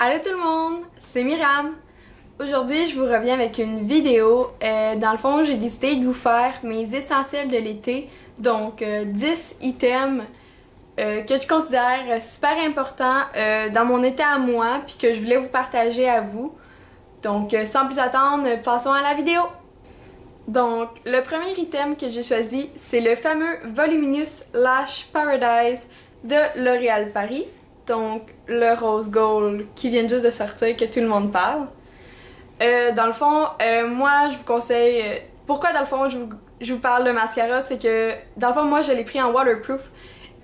Allô tout le monde, c'est Myriam. Aujourd'hui, je vous reviens avec une vidéo. Dans le fond, j'ai décidé de vous faire mes essentiels de l'été. Donc, 10 items que je considère super importants dans mon été à moi, puis que je voulais vous partager à vous. Donc, sans plus attendre, passons à la vidéo. Donc, le premier item que j'ai choisi, c'est le fameux Voluminous Lash Paradise de L'Oréal Paris. Donc, le rose gold qui vient juste de sortir, que tout le monde parle. Dans le fond, moi, je vous conseille... pourquoi, dans le fond, je vous parle de mascara, c'est que, dans le fond, moi, je l'ai pris en waterproof.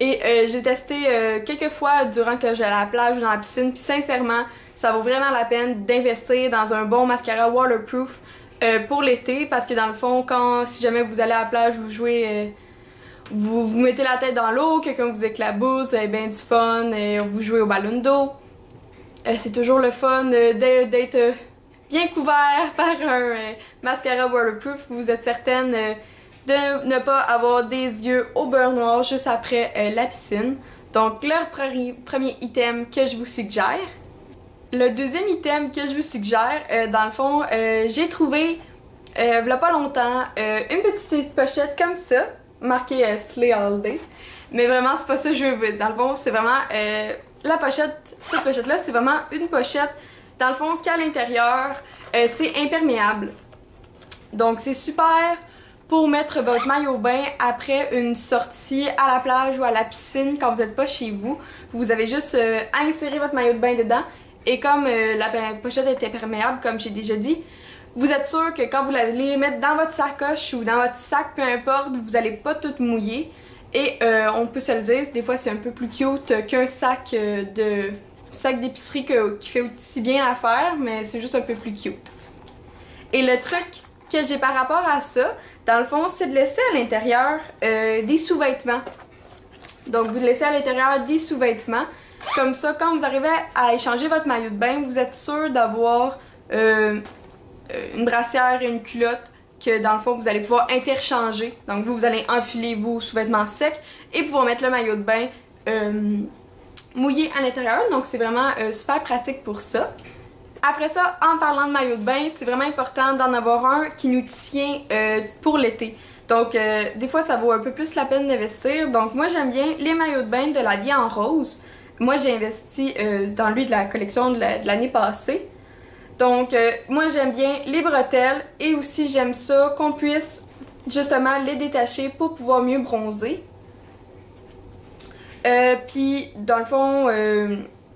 Et j'ai testé quelques fois durant que j'allais à la plage ou dans la piscine. Puis sincèrement, ça vaut vraiment la peine d'investir dans un bon mascara waterproof pour l'été. Parce que, dans le fond, si jamais vous allez à la plage, vous jouez... vous mettez la tête dans l'eau, quelqu'un vous éclabousse, vous avez bien du fun, vous jouez au ballon d'eau. C'est toujours le fun d'être bien couvert par un mascara waterproof. Vous êtes certaine de ne pas avoir des yeux au beurre noir juste après la piscine. Donc, le premier item que je vous suggère. Le deuxième item que je vous suggère, dans le fond, j'ai trouvé, il y a pas longtemps, une petite pochette comme ça, marqué Slay All Day. Mais vraiment, c'est pas ça que je veux. Dans le fond, c'est vraiment la pochette. Cette pochette-là, c'est vraiment une pochette, dans le fond, qu'à l'intérieur, c'est imperméable. Donc, c'est super pour mettre votre maillot de bain après une sortie à la plage ou à la piscine quand vous n'êtes pas chez vous. Vous avez juste à insérer votre maillot de bain dedans. Et comme la pochette est imperméable, comme j'ai déjà dit, vous êtes sûr que quand vous l'allez mettre dans votre sacoche ou dans votre sac, peu importe, vous n'allez pas tout mouiller. Et on peut se le dire, des fois c'est un peu plus cute qu'un sac d'épicerie qui fait aussi bien l'affaire, mais c'est juste un peu plus cute. Et le truc que j'ai par rapport à ça, dans le fond, c'est de laisser à l'intérieur des sous-vêtements. Donc vous laissez à l'intérieur des sous-vêtements. Comme ça, quand vous arrivez à échanger votre maillot de bain, vous êtes sûr d'avoir une brassière et une culotte que dans le fond vous allez pouvoir interchanger. Donc vous allez enfiler vos sous-vêtements secs et pouvoir mettre le maillot de bain mouillé à l'intérieur. Donc c'est vraiment super pratique pour ça. Après ça, en parlant de maillot de bain, c'est vraiment important d'en avoir un qui nous tient pour l'été. Donc des fois ça vaut un peu plus la peine d'investir. Donc moi j'aime bien les maillots de bain de La Vie en Rose. Moi j'ai investi dans lui de la collection de l'année passée. Donc, moi j'aime bien les bretelles et aussi j'aime ça qu'on puisse justement les détacher pour pouvoir mieux bronzer. Puis, dans le fond,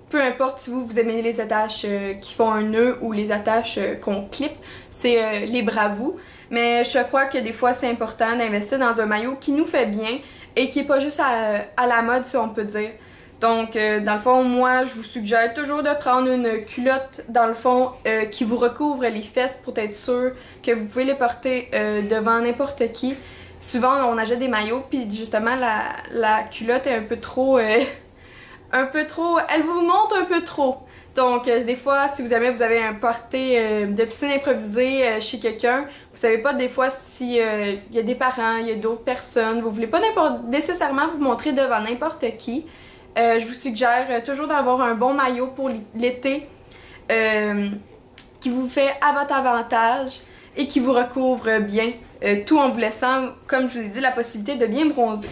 peu importe si vous aimez les attaches qui font un nœud ou les attaches qu'on clip, c'est libre à vous. Mais je crois que des fois c'est important d'investir dans un maillot qui nous fait bien et qui n'est pas juste à la mode, si on peut dire. Donc, dans le fond, moi, je vous suggère toujours de prendre une culotte, dans le fond, qui vous recouvre les fesses pour être sûr que vous pouvez les porter devant n'importe qui. Souvent, on achète des maillots, puis justement, la culotte est un peu trop... elle vous monte un peu trop. Donc, des fois, si vous avez un porté de piscine improvisée chez quelqu'un, vous savez pas des fois si y a des parents, il y a d'autres personnes, vous voulez pas nécessairement vous montrer devant n'importe qui. Je vous suggère toujours d'avoir un bon maillot pour l'été qui vous fait à votre avantage et qui vous recouvre bien, tout en vous laissant, comme je vous ai dit, la possibilité de bien bronzer.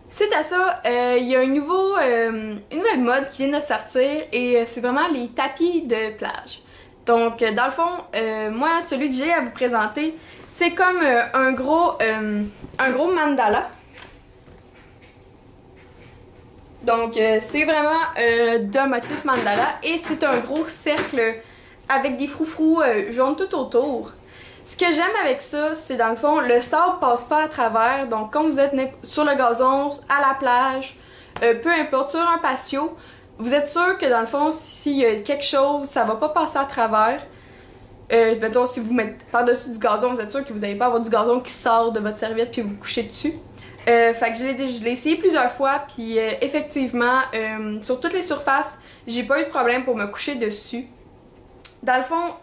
Suite à ça, il y a une nouvelle mode qui vient de sortir et c'est vraiment les tapis de plage. Donc, dans le fond, moi, celui que j'ai à vous présenter, c'est comme un gros mandala. Donc, c'est vraiment d'un motif mandala et c'est un gros cercle avec des froufrous jaunes tout autour. Ce que j'aime avec ça, c'est dans le fond, le sable passe pas à travers. Donc, quand vous êtes sur le gazon, à la plage, peu importe, sur un patio, vous êtes sûr que dans le fond, s'il y a quelque chose, ça va pas passer à travers. Mettons, si vous mettez par-dessus du gazon, vous êtes sûr que vous n'allez pas avoir du gazon qui sort de votre serviette puis vous couchez dessus. Fait que je l'ai essayé plusieurs fois, puis effectivement, sur toutes les surfaces, j'ai pas eu de problème pour me coucher dessus. Dans le fond,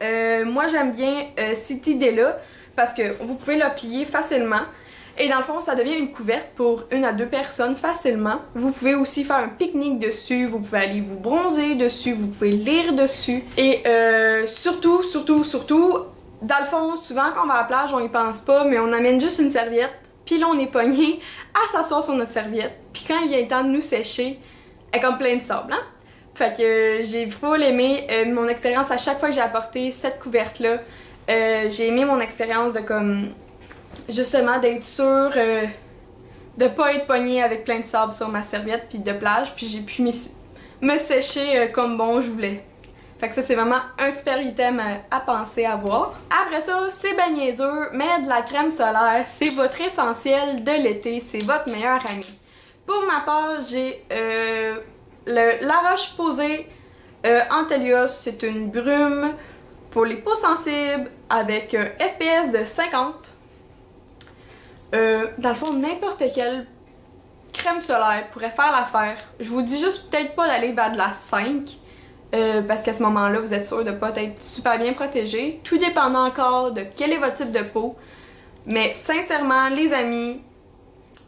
moi j'aime bien cette idée-là, parce que vous pouvez la plier facilement. Et dans le fond, ça devient une couverte pour 1 à 2 personnes facilement. Vous pouvez aussi faire un pique-nique dessus, vous pouvez aller vous bronzer dessus, vous pouvez lire dessus. Et surtout, dans le fond, souvent quand on va à la plage, on y pense pas, mais on amène juste une serviette, puis là on est pogné à s'asseoir sur notre serviette. Puis quand il vient le temps de nous sécher, elle est comme plein de sable, hein? Fait que j'ai full aimé mon expérience à chaque fois que j'ai apporté cette couverte-là. J'ai aimé mon expérience de comme justement d'être sûre de pas être pognée avec plein de sable sur ma serviette puis de plage, puis j'ai pu me sécher comme bon je voulais. Fait que ça c'est vraiment un super item à penser à voir. Après ça, c'est ben niaiseux, mais de la crème solaire, c'est votre essentiel de l'été, c'est votre meilleur ami. Pour ma part, j'ai la Roche-Posay Antelios, c'est une brume pour les peaux sensibles avec un FPS de 50. Dans le fond, n'importe quelle crème solaire pourrait faire l'affaire. Je vous dis juste peut-être pas d'aller vers de la 5 parce qu'à ce moment-là, vous êtes sûr de pas être super bien protégé. Tout dépendant encore de quel est votre type de peau. Mais sincèrement, les amis,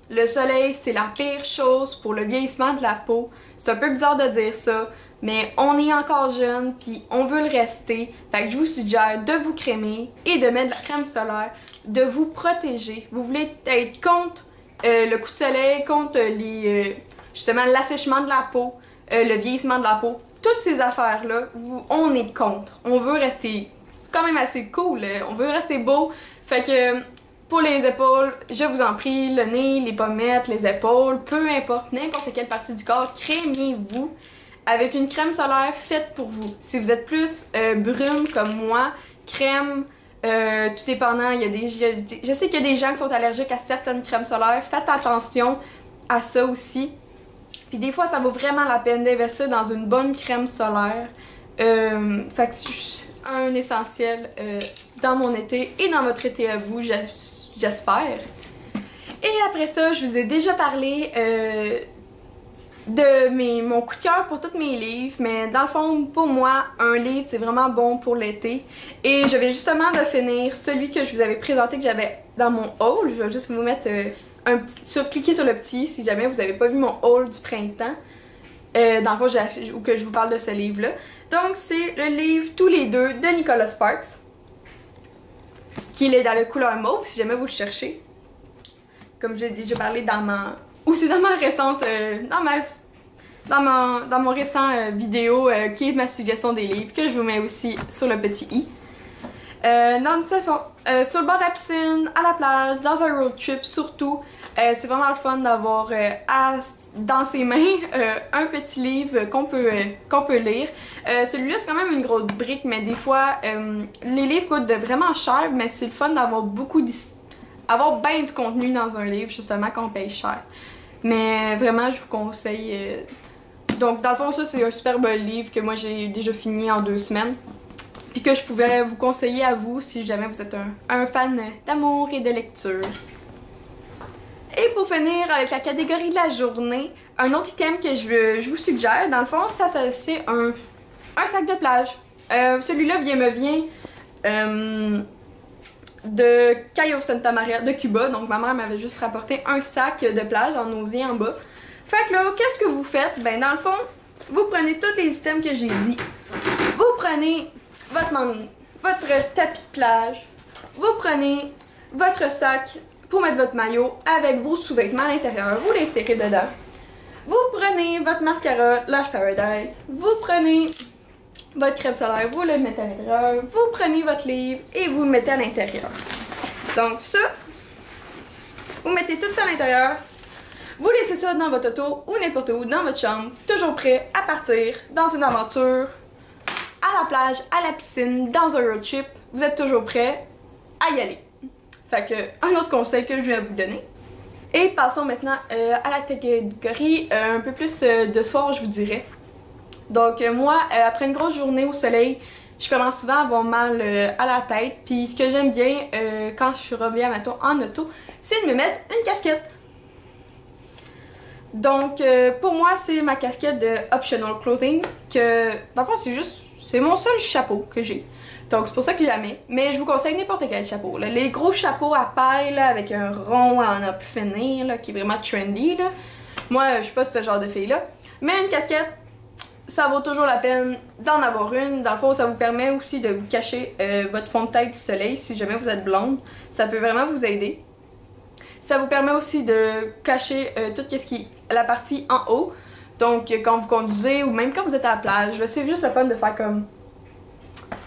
le soleil, c'est la pire chose pour le vieillissement de la peau. C'est un peu bizarre de dire ça, mais on est encore jeune puis on veut le rester. Fait que je vous suggère de vous crémer et de mettre de la crème solaire, de vous protéger. Vous voulez être contre le coup de soleil, contre justement l'assèchement de la peau, le vieillissement de la peau. Toutes ces affaires-là, on est contre. On veut rester quand même assez cool, on veut rester beau. Fait que pour les épaules, je vous en prie, le nez, les pommettes, les épaules, peu importe, n'importe quelle partie du corps, crémez-vous avec une crème solaire faite pour vous. Si vous êtes plus brune comme moi, crème, tout dépendant, je sais qu'il y a des gens qui sont allergiques à certaines crèmes solaires, faites attention à ça aussi. Puis des fois, ça vaut vraiment la peine d'investir dans une bonne crème solaire. Fait que c'est un essentiel dans mon été et dans votre été à vous, j'espère. Et après ça, je vous ai déjà parlé de mon coup de cœur pour tous mes livres, mais dans le fond, pour moi, un livre, c'est vraiment bon pour l'été. Et je viens justement de finir celui que je vous avais présenté, que j'avais dans mon haul. Je vais juste vous mettre cliquez sur le petit si jamais vous n'avez pas vu mon haul du printemps. Dans le fond, ou que je vous parle de ce livre-là. Donc, c'est le livre Tous les deux de Nicholas Sparks, qui est dans la couleur mauve, si jamais vous le cherchez. Comme j'ai déjà parlé dans ma récente, dans mon récent vidéo qui est ma suggestion des livres, que je vous mets aussi sur le petit i. Non, sur le bord de la piscine, à la plage, dans un road trip surtout, c'est vraiment le fun d'avoir dans ses mains un petit livre qu'on peut lire. Celui-là, c'est quand même une grosse brique, mais des fois, les livres coûtent vraiment cher, mais c'est le fun d'avoir avoir bien du contenu dans un livre, justement, quand on paye cher. Mais vraiment, je vous conseille. Donc, dans le fond, ça, c'est un super bon livre que moi, j'ai déjà fini en 2 semaines. Puis que je pouvais vous conseiller à vous si jamais vous êtes un fan d'amour et de lecture. Et pour finir avec la catégorie de la journée, un autre item que je vous suggère, dans le fond, c'est un sac de plage. Celui-là me vient de Cayo Santa Maria, de Cuba. Donc ma mère m'avait juste rapporté un sac de plage en osier en bas. Fait que là, qu'est-ce que vous faites? Ben dans le fond, vous prenez tous les items que j'ai dit. Vous prenez votre tapis de plage, vous prenez votre sac pour mettre votre maillot avec vos sous-vêtements à l'intérieur, vous les serrez dedans. Vous prenez votre mascara Lush Paradise, vous prenez votre crème solaire, vous le mettez à l'intérieur, vous prenez votre livre et vous le mettez à l'intérieur. Donc ça, vous mettez tout ça à l'intérieur, vous laissez ça dans votre auto ou n'importe où dans votre chambre, toujours prêt à partir dans une aventure à la plage, à la piscine, dans un road trip, vous êtes toujours prêt à y aller. Fait que, un autre conseil que je vais vous donner. Et passons maintenant à la catégorie un peu plus de soir, je vous dirais. Donc moi, après une grosse journée au soleil, je commence souvent à avoir mal à la tête. Puis ce que j'aime bien quand je reviens en auto, c'est de me mettre une casquette. Donc pour moi, c'est ma casquette de Optional Clothing, que dans le fond, c'est mon seul chapeau que j'ai. Donc c'est pour ça que je la mets. Mais je vous conseille n'importe quel chapeau. Là. Les gros chapeaux à paille là, avec un rond à en pu finir, là, qui est vraiment trendy. Là. Moi, je suis pas ce genre de fille-là. Mais une casquette, ça vaut toujours la peine d'en avoir une. Dans le fond, ça vous permet aussi de vous cacher votre fond de tête du soleil si jamais vous êtes blonde. Ça peut vraiment vous aider. Ça vous permet aussi de cacher tout ce qui est la partie en haut. Donc quand vous conduisez ou même quand vous êtes à la plage, c'est juste le fun de faire comme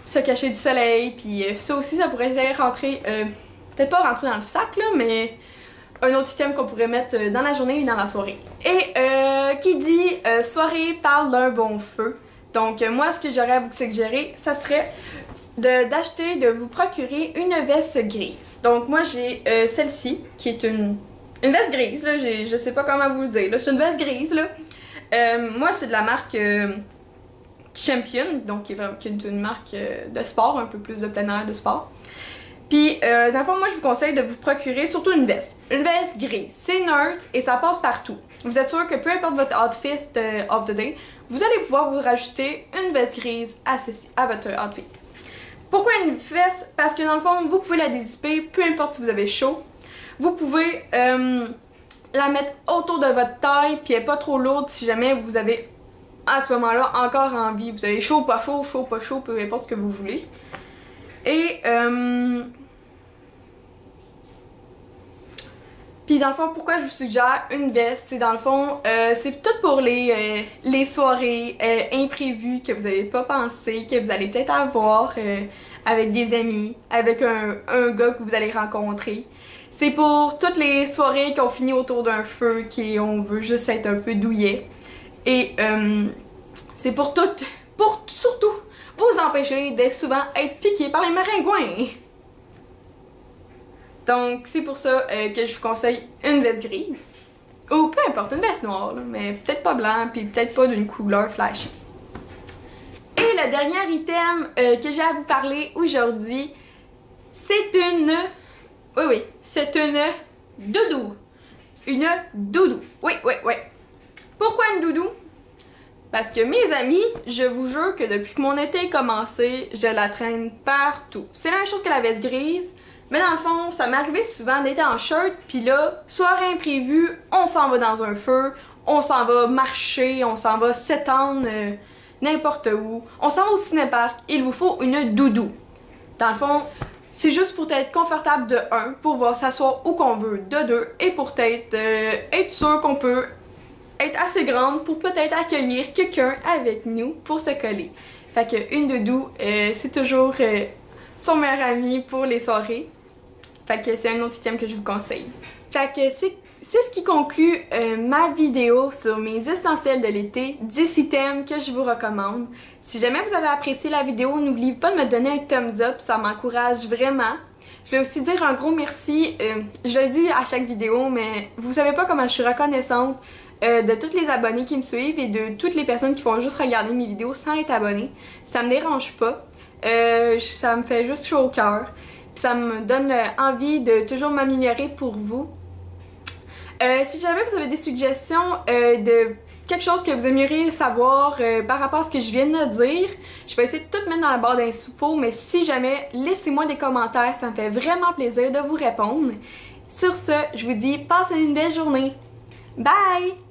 se cacher du soleil. Puis ça aussi, ça pourrait rentrer, peut-être pas rentrer dans le sac là, mais un autre item qu'on pourrait mettre dans la journée et dans la soirée. Et qui dit soirée parle d'un bon feu. Donc moi, ce que j'aurais à vous suggérer, ça serait d'acheter, de vous procurer une veste grise. Donc moi j'ai celle-ci qui est une veste grise là, je sais pas comment vous le dire, c'est une veste grise là. Moi c'est de la marque Champion, donc qui est une marque de sport, un peu plus de plein air de sport. Puis dans le fond moi je vous conseille de vous procurer surtout une veste grise, c'est neutre et ça passe partout. Vous êtes sûr que peu importe votre outfit of the day, vous allez pouvoir vous rajouter une veste grise à votre outfit. Pourquoi une veste? Parce que dans le fond, vous pouvez la dézipper, peu importe si vous avez chaud. Vous pouvez la mettre autour de votre taille, puis elle n'est pas trop lourde si jamais vous avez à ce moment-là encore envie. Vous avez chaud, pas chaud, peu importe ce que vous voulez. Et puis dans le fond, pourquoi je vous suggère une veste? C'est dans le fond, c'est tout pour les soirées imprévues que vous n'avez pas pensé, que vous allez peut-être avoir avec des amis, avec un gars que vous allez rencontrer. C'est pour toutes les soirées qu'on finit autour d'un feu, on veut juste être un peu douillet. Et c'est pour surtout vous empêcher de souvent être piqué par les maringouins. Donc c'est pour ça que je vous conseille une veste grise. Ou peu importe, une veste noire, là, mais peut-être pas blanc, puis peut-être pas d'une couleur flashy. Et le dernier item que j'ai à vous parler aujourd'hui, c'est une... Oui, c'est une doudou. Une doudou. Oui. Pourquoi une doudou? Parce que mes amis, je vous jure que depuis que mon été a commencé, je la traîne partout. C'est la même chose que la veste grise. Mais dans le fond, ça m'arrivait souvent d'être en shirt, puis là, soirée imprévue, on s'en va dans un feu, on s'en va marcher, on s'en va s'étendre n'importe où, on s'en va au cinéparc, il vous faut une doudou. Dans le fond, c'est juste pour être confortable de 1, pour pouvoir s'asseoir où qu'on veut de 2, et pour être sûr qu'on peut être assez grande pour peut-être accueillir quelqu'un avec nous pour se coller. Fait que une doudou, c'est toujours son meilleur ami pour les soirées. Fait que c'est un autre item que je vous conseille. Fait que c'est ce qui conclut ma vidéo sur mes essentiels de l'été, 10 items que je vous recommande. Si jamais vous avez apprécié la vidéo, n'oubliez pas de me donner un thumbs up, ça m'encourage vraiment. Je vais aussi dire un gros merci, je le dis à chaque vidéo, mais vous savez pas comment je suis reconnaissante de tous les abonnés qui me suivent et de toutes les personnes qui font juste regarder mes vidéos sans être abonnés. Ça me dérange pas, ça me fait juste chaud au cœur. Puis ça me donne envie de toujours m'améliorer pour vous. Si jamais vous avez des suggestions de quelque chose que vous aimeriez savoir par rapport à ce que je viens de dire, je vais essayer de tout mettre dans la barre d'infos, mais si jamais, laissez-moi des commentaires, ça me fait vraiment plaisir de vous répondre. Sur ce, je vous dis, passez une belle journée. Bye!